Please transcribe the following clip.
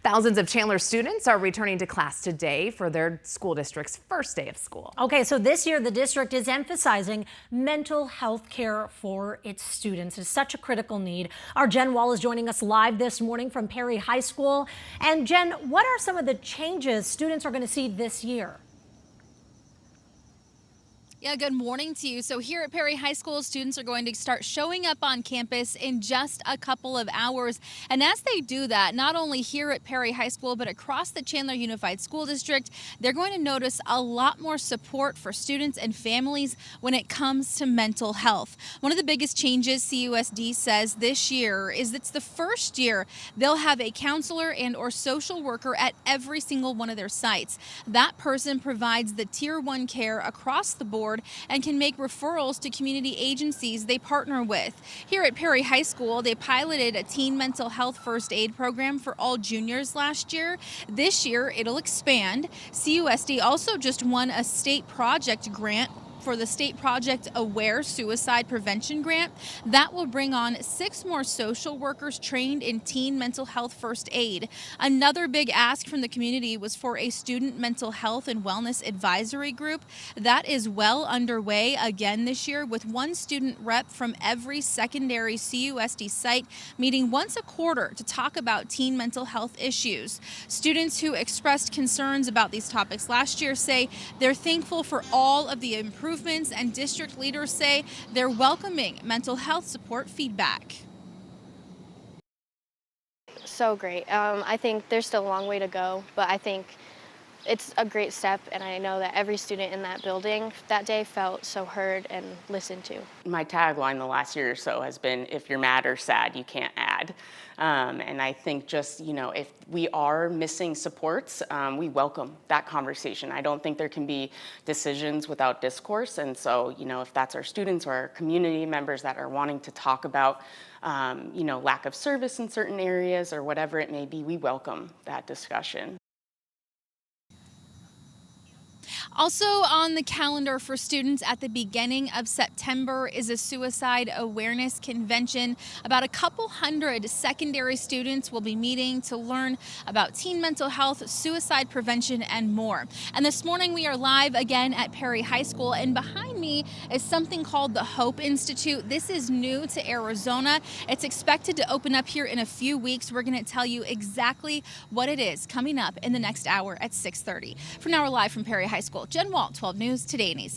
Thousands of Chandler students are returning to class today for their school district's first day of school. Okay, so this year the district is emphasizing mental health care for its students. It's such a critical need. Our Jen Wall is joining us live this morning from Perry High School. And Jen, what are some of the changes students are going to see this year? Yeah, good morning to you. So here at Perry High School, students are going to start showing up on campus in just a couple of hours. And as they do that, not only here at Perry High School, but across the Chandler Unified School District, they're going to notice a lot more support for students and families when it comes to mental health. One of the biggest changes CUSD says this year is it's the first year they'll have a counselor and or social worker at every single one of their sites. That person provides the Tier 1 care across the board and can make referrals to community agencies they partner with. Here at Perry High School, they piloted a teen mental health first aid program for all juniors last year. This year, it'll expand. CUSD also just won a state project grant for the State Project Aware Suicide Prevention Grant. That will bring on 6 more social workers trained in teen mental health first aid. Another big ask from the community was for a student mental health and wellness advisory group. That is well underway again this year, with one student rep from every secondary CUSD site meeting once a quarter to talk about teen mental health issues. Students who expressed concerns about these topics last year say they're thankful for all of the improvements, and district leaders say they're welcoming mental health support feedback. So great. I think there's still a long way to go, but I think it's a great step, and I know that every student in that building that day felt so heard and listened to. My tagline the last year or so has been, if you're mad or sad, you can't add. And I think just, if we are missing supports, we welcome that conversation. I don't think there can be decisions without discourse. And so, if that's our students or our community members that are wanting to talk about, lack of service in certain areas or whatever it may be, we welcome that discussion. Also on the calendar for students at the beginning of September is a suicide awareness convention. About a couple hundred secondary students will be meeting to learn about teen mental health, suicide prevention, and more. And this morning we are live again at Perry High School, and behind me is something called the Hope Institute. This is new to Arizona. It's expected to open up here in a few weeks. We're going to tell you exactly what it is coming up in the next hour at 6:30. For now, we're live from Perry High School. Jen Wall, 12 News, Today in AZ.